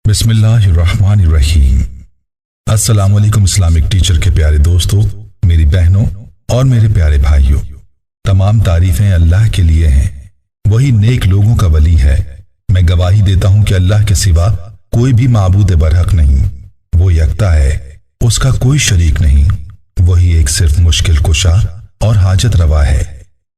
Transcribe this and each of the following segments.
बिस्मिल्लाहिर्रहमानिर्रहीम। अस्सलाम वालेकुम इस्लामिक टीचर के प्यारे दोस्तों, मेरी बहनों और मेरे प्यारे भाइयों, तमाम तारीफें अल्लाह के लिए हैं। वही नेक लोगों का वली है। मैं गवाही देता हूं कि अल्लाह के सिवा कोई भी माबूद बरहक नहीं। वो यकता है, उसका कोई शरीक नहीं। वही एक सिर्फ मुश्किल कुशा और हाजत रवा है।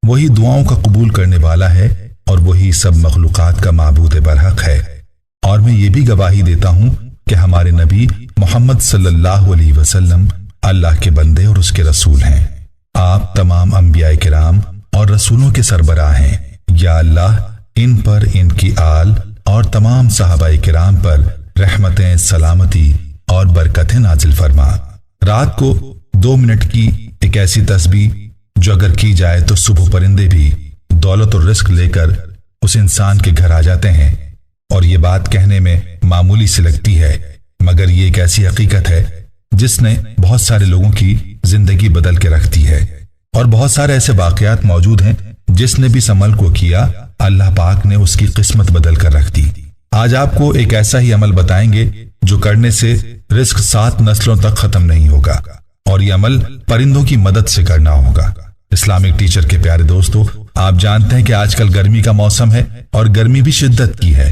वही दुआओं का कबूल करने वाला है और वही सब मखलूकात का माबूद बरहक है। और मैं ये भी गवाही देता हूं कि हमारे नबी मोहम्मद सल्लल्लाहु अलैहि वसल्लम अल्लाह के बंदे और उसके रसूल हैं। आप तमाम अंबिया किराम और रसूलों के सरबराह हैं। या अल्लाह, इन पर, इनकी आल और तमाम सहाबा किराम पर रहमतें, सलामती और बरकतें नाजिल फरमा। रात को 2 मिनट की एक ऐसी तस्बीह जो अगर की जाए तो सुबह परिंदे भी दौलत और रिस्क लेकर उस इंसान के घर आ जाते हैं। और ये बात कहने में मामूली सी लगती है, मगर ये एक ऐसी हकीकत है जिसने बहुत सारे लोगों की जिंदगी बदल के रख दी है। और बहुत सारे ऐसे वाकयात मौजूद हैं जिसने भी इस अमल को किया, अल्लाह पाक ने उसकी किस्मत बदल कर रख दी। आज आपको एक ऐसा ही अमल बताएंगे जो करने से रिस्क 7 नस्लों तक खत्म नहीं होगा। और ये अमल परिंदों की मदद से करना होगा। इस्लामिक टीचर के प्यारे दोस्तों, आप जानते हैं कि आजकल गर्मी का मौसम है और गर्मी भी शिद्दत की है।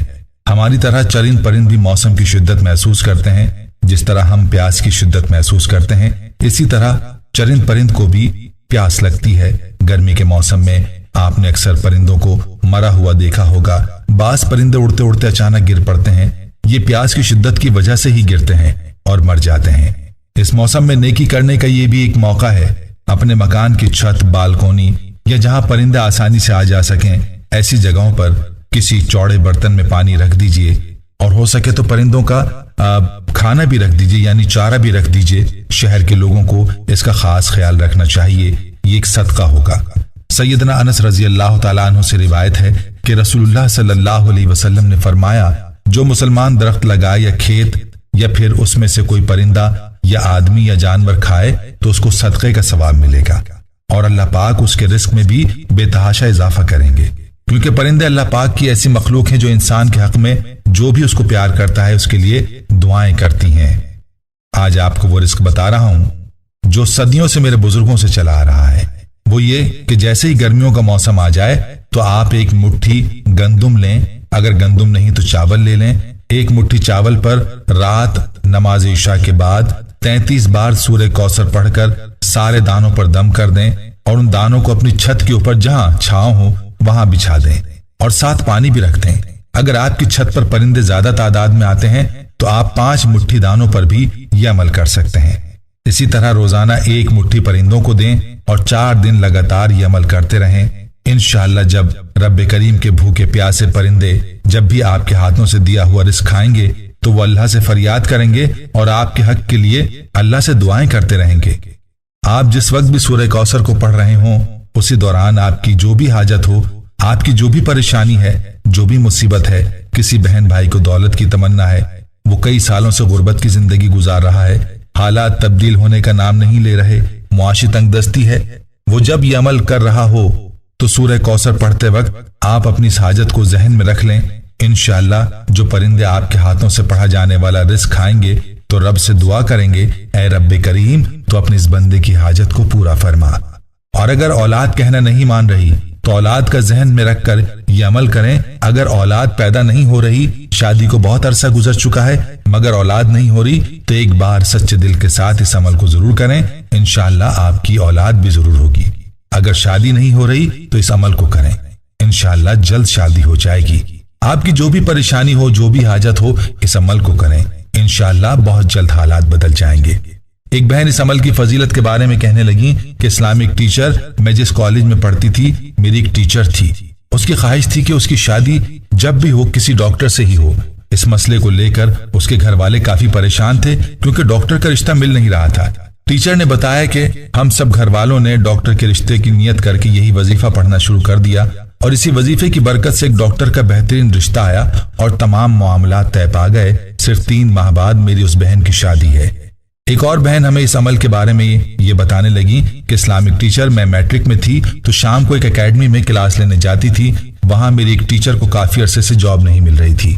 हमारी तरह चरिंद परिंद भी मौसम की शिद्दत महसूस करते हैं। जिस तरह हम प्यास की शिद्दत महसूस करते हैं, इसी तरह चरिंद परिंद को भी प्यास लगती है। गर्मी के मौसम में आपने अक्सर परिंदों को मरा हुआ देखा होगा। बास परिंदे उड़ते उड़ते अचानक गिर पड़ते हैं। ये प्यास की शिद्दत की वजह से ही गिरते हैं और मर जाते हैं। इस मौसम में नेकी करने का ये भी एक मौका है। अपने मकान की छत, बालकोनी या जहां परिंदे आसानी से आ जा सकें, ऐसी जगहों पर किसी चौड़े बर्तन में पानी रख दीजिए और हो सके तो परिंदों का खाना भी रख दीजिए, यानी चारा भी रख दीजिए। शहर के लोगों को इसका खास ख्याल रखना चाहिए। ये एक सदका होगा। सैयदना अनस रजी अल्लाह तआला अन्हु से रिवायत है कि रसूलुल्लाह सल्लल्लाहु अलैहि वसल्लम ने फरमाया, जो मुसलमान दरख्त लगाए या खेत या फिर उसमें से कोई परिंदा या आदमी या जानवर खाए तो उसको सदक़े का सवाब मिलेगा और अल्लाह पाक उसके रिस्क में भी बेतहाशा इजाफा करेंगे। क्योंकि परिंदे अल्लाह पाक की ऐसी मखलूक हैं जो इंसान के हक में जो भी उसको प्यार करता है उसके लिए दुआएं करती हैं। आज आपको वो रिस्क बता रहा हूं जो सदियों से मेरे बुजुर्गों से चला आ रहा है। वो ये कि जैसे ही गर्मियों का मौसम आ जाए तो आप एक मुट्ठी गंदुम लें, अगर गंदुम नहीं तो चावल ले लें। एक मुट्ठी चावल पर रात नमाज इशा के बाद 33 बार सूरह कौसर पढ़कर सारे दानों पर दम कर दें और उन दानों को अपनी छत के ऊपर जहां छांव हो वहां बिछा दें और साथ पानी भी रख दें। अगर आपकी छत पर परिंदे ज्यादा तादाद में आते हैं तो आप 5 मुट्ठी दानों पर भी यह अमल कर सकते हैं। इसी तरह रोजाना 1 मुट्ठी परिंदों को दें और 4 दिन लगातार ये अमल करते रहें। इंशाअल्लाह जब रब्बे करीम के भूखे प्यासे परिंदे जब भी आपके हाथों से दिया हुआ रिस्क खाएंगे तो वो अल्लाह से फरियाद करेंगे और आपके हक के लिए अल्लाह से दुआएं करते रहेंगे। आप जिस वक्त भी सूरह कौसर को पढ़ रहे हों, उसी दौरान आपकी जो भी हाजत हो, आपकी जो भी परेशानी है, जो भी मुसीबत है, किसी बहन भाई को दौलत की तमन्ना है, वो कई सालों से गुर्बत की जिंदगी गुजार रहा है, हालात तब्दील होने का नाम नहीं ले रहे, मुआशी तंगदस्ती है, वो जब ये अमल कर रहा हो तो सूरह कौसर पढ़ते वक्त आप अपनी इस हाजत को जहन में रख लें। इंशाअल्लाह जो परिंदे आपके हाथों से पढ़ा जाने वाला रिस्क खाएंगे तो रब से दुआ करेंगे, ऐ रब्बे करीम तो अपने इस बंदे की हाजत को पूरा फरमा। और अगर औलाद कहना नहीं मान रही तो औलाद का जहन में रखकर ये अमल करें। अगर औलाद पैदा नहीं हो रही, शादी को बहुत अरसा गुजर चुका है मगर औलाद नहीं हो रही, तो एक बार सच्चे दिल के साथ इस अमल को जरूर करें। इंशाअल्लाह आपकी औलाद भी जरूर होगी। अगर शादी नहीं हो रही तो इस अमल को करें, इंशाअल्लाह जल्द शादी हो जाएगी। आपकी जो भी परेशानी हो, जो भी हाजत हो, इस अमल को करें। इंशाअल्लाह बहुत जल्द हालात बदल जाएंगे। एक बहन इस अमल की फजीलत के बारे में कहने लगी कि इस्लामिक टीचर, मैं जिस कॉलेज में पढ़ती थी, मेरी एक टीचर थी। उसकी ख्वाहिश थी कि उसकी शादी जब भी हो किसी डॉक्टर से ही हो। इस मसले को लेकर उसके घर वाले काफी परेशान थे क्योंकि डॉक्टर का रिश्ता मिल नहीं रहा था। टीचर ने बताया कि हम सब घर वालों ने डॉक्टर के रिश्ते की नियत करके यही वजीफा पढ़ना शुरू कर दिया और इसी वजीफे की बरकत से एक डॉक्टर का बेहतरीन रिश्ता आया और तमाम मामलात तय पा गए। सिर्फ 3 माह बाद मेरी उस बहन की शादी है। एक और बहन हमें इस अमल के बारे में ये बताने लगी कि इस्लामिक टीचर, मैं मैट्रिक में थी तो शाम को एक एकेडमी में क्लास लेने जाती थी। वहां मेरी एक टीचर को काफी अरसे से जॉब नहीं मिल रही थी।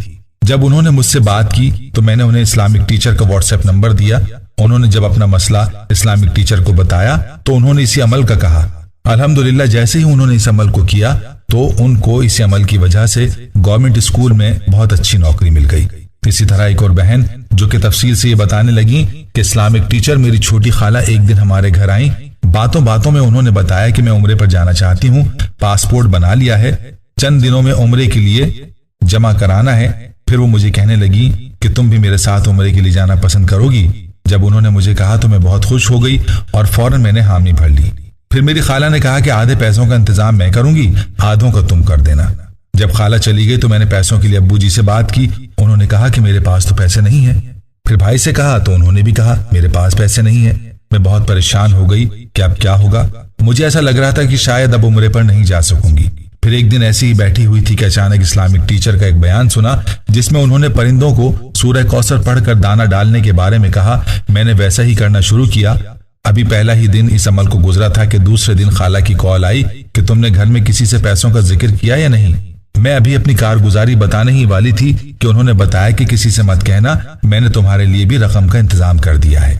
جب انہوں نے مجھ سے بات کی تو میں نے انہیں اسلامک ٹیچر کا واٹس ایپ نمبر دیا۔ انہوں نے جب اپنا مسئلہ اسلامک ٹیچر کو بتایا تو انہوں نے اسی عمل کا کہا۔ الحمدللہ جیسے ہی انہوں نے اس عمل کو کیا تو ان کو اس عمل کی وجہ سے گورنمنٹ اسکول میں بہت اچھی نوکری مل گئی۔ اسی طرح ایک اور بہن جو کہ تفصیل سے یہ بتانے لگی کہ اسلامک ٹیچر میری چھوٹی خالہ ایک دن ہمارے گھر آئیں، باتوں باتوں میں انہوں نے بتایا کہ میں عمرے پر جانا چاہتی ہوں، پاسپورٹ بنا لیا ہے، چند دنوں میں عمرے کے لیے جمع کرانا ہے۔ پھر وہ مجھے کہنے لگی کہ تم بھی میرے ساتھ عمرے کے لیے جانا پسند کرو گی۔ جب انہوں نے مجھے کہا تو میں بہت خوش ہو گئی اور فوراً میں نے حامی بھر لی۔ پھر میری خالہ نے کہا کہ آدھے پیسوں کا انتظام میں کروں گی، آدھوں کا تم کر دینا۔ جب خالہ چلی گئی تو میں نے پیسوں کے لیے ابو جی سے بات کی۔ انہوں نے کہا کہ میرے پاس تو پیسے نہیں ہیں۔ پھر بھائی سے کہا تو انہوں نے بھی کہا میرے پاس پیسے نہیں ہیں۔ میں بہت پریشان ہو گئی کہ اب کیا ہوگا۔ مجھے ایسا لگ رہا تھا کہ شاید اب عمرے پر نہیں جا سکوں گی۔ پھر ایک دن ایسی ہی بیٹھی ہوئی تھی کہ اچانک اسلامک ٹیچر کا ایک بیان سنا جس میں انہوں نے پرندوں کو سورہ کوثر پڑھ کر دانہ ڈالنے کے بارے میں کہا۔ میں نے ویسا ہی کرنا شروع کیا۔ ابھی پہلا ہی دن اس عمل کو گزرا تھا کہ دوسرے دن خالہ کی کال آئی کہ تم نے گھر میں کسی سے پیسوں کا ذکر کیا یا نہیں۔ میں ابھی اپنی کارگزاری بتانے ہی والی تھی کہ انہوں نے بتایا کہ کسی سے مت کہنا، میں نے تمہارے لیے بھی رقم کا انتظام کر دیا ہے۔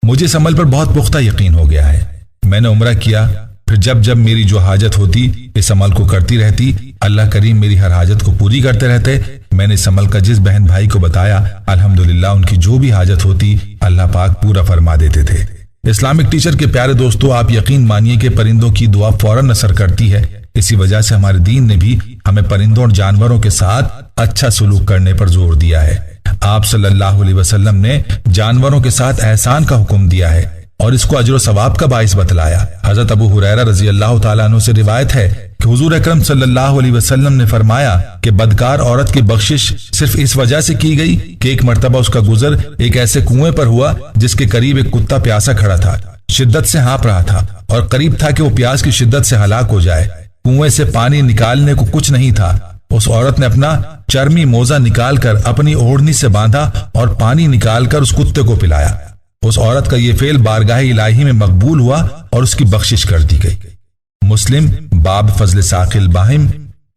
مجھے اس عمل پر بہت پختہ یقین ہو گیا ہے۔ میں نے عمرہ کیا، پھر جب میری جو حاجت ہوتی اس عمل کو کرتی رہتی، اللہ کریم میری ہر حاجت کو پوری کرتے رہتے۔ میں نے اس عمل کا جس بہن بھائی کو بتایا الحمدللہ ان کی جو بھی حاجت ہوتی اللہ پاک پورا فرما دیتے تھے۔ اسلامک ٹیچر کے پیارے دوستو، آپ یقین مانیے کہ پرندوں کی دعا فوراً اثر کرتی ہے۔ اسی وجہ سے ہمارے دین نے بھی ہمیں پرندوں اور جانوروں کے ساتھ اچھا سلوک کرنے پر زور دیا ہے۔ آپ صلی اللہ علیہ وسلم نے جانوروں کے ساتھ احسان کا حکم دیا ہے اور اس کو اجر و ثواب کا باعث بتلایا۔ حضرت ابو ہریرہ رضی اللہ تعالیٰ عنہ سے روایت ہے کہ حضور اکرم صلی اللہ علیہ وسلم نے فرمایا کہ بدکار عورت کی بخشش صرف اس وجہ سے کی گئی کہ ایک مرتبہ اس کا گزر ایک ایسے کنویں پر ہوا جس کے قریب ایک کتا پیاسا کھڑا تھا، شدت سے ہانپ رہا تھا اور قریب تھا کہ وہ پیاس کی شدت سے ہلاک ہو جائے۔ کنویں سے پانی نکالنے کو کچھ نہیں تھا۔ اس عورت نے اپنا چرمی موزہ نکال کر اپنی اوڑھنی سے باندھا اور پانی نکال کر اس کتے کو پلایا۔ اس عورت کا یہ فعل بارگاہ الہی میں مقبول ہوا اور اس کی بخشش کر دی گئی۔ مسلم باب فضل ساقی الباہم،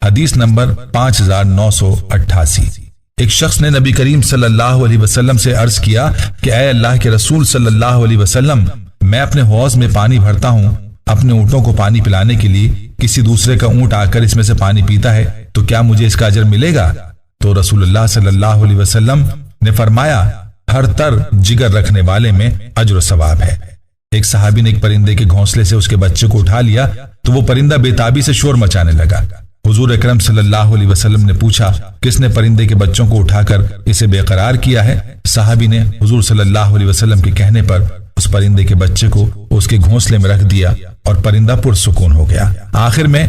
حدیث نمبر 5988۔ ایک شخص نے نبی کریم صلی اللہ علیہ وسلم سے عرض کیا کہ اے اللہ کے رسول صلی اللہ علیہ وسلم، میں اپنے حوض میں پانی بھرتا ہوں، اپنے اونٹوں کو پانی پلانے کے لیے کسی دوسرے کا اونٹ آ کر اس میں سے پانی پیتا ہے تو کیا مجھے اس کا اجر ملے گا؟ تو رسول اللہ صلی اللہ علیہ وسلم نے فرمایا ہر تر جگر رکھنے والے میں اجر و ثواب ہے۔ ایک صحابی نے ایک پرندے کے گھونسلے سے اس کے بچے کو اٹھا لیا تو وہ پرندہ بے تابی سے شور مچانے لگا۔ حضور اکرم صلی اللہ علیہ وسلم نے پوچھا کس نے پرندے کے بچوں کو اٹھا کر اسے بے قرار کیا ہے؟ صحابی نے حضور صلی اللہ علیہ وسلم کے کہنے پر اس پرندے کے بچے کو اس کے گھونسلے میں رکھ دیا اور پرندہ پرسکون ہو گیا۔ آخر میں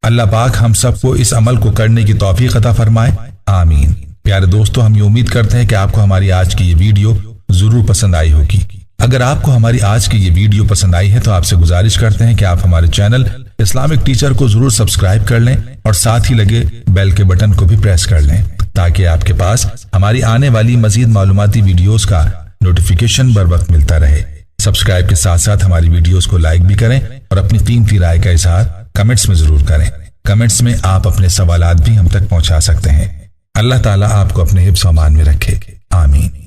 اللہ پاک ہم سب کو اس عمل کو کرنے کی توفیق عطا فرمائے، آمین۔ پیارے دوستو، ہم یہ امید کرتے ہیں کہ آپ کو ہماری آج کی یہ ویڈیو ضرور پسند آئی ہوگی۔ اگر آپ کو ہماری آج کی یہ ویڈیو پسند آئی ہے تو آپ سے گزارش کرتے ہیں کہ آپ ہمارے چینل اسلامک ٹیچر کو ضرور سبسکرائب کر لیں اور ساتھ ہی لگے بیل کے بٹن کو بھی پریس کر لیں تاکہ آپ کے پاس ہماری آنے والی مزید معلوماتی ویڈیوز کا نوٹیفیکیشن بر وقت ملتا رہے۔ سبسکرائب کے ساتھ ساتھ ہماری ویڈیوز کو لائک بھی کریں اور اپنی قیمتی رائے کا اظہار کمنٹس میں ضرور کریں۔ کمنٹس میں آپ اپنے سوالات بھی ہم تک پہنچا سکتے ہیں۔ اللہ تعالیٰ آپ کو اپنے حفظ و امان میں رکھے، آمین۔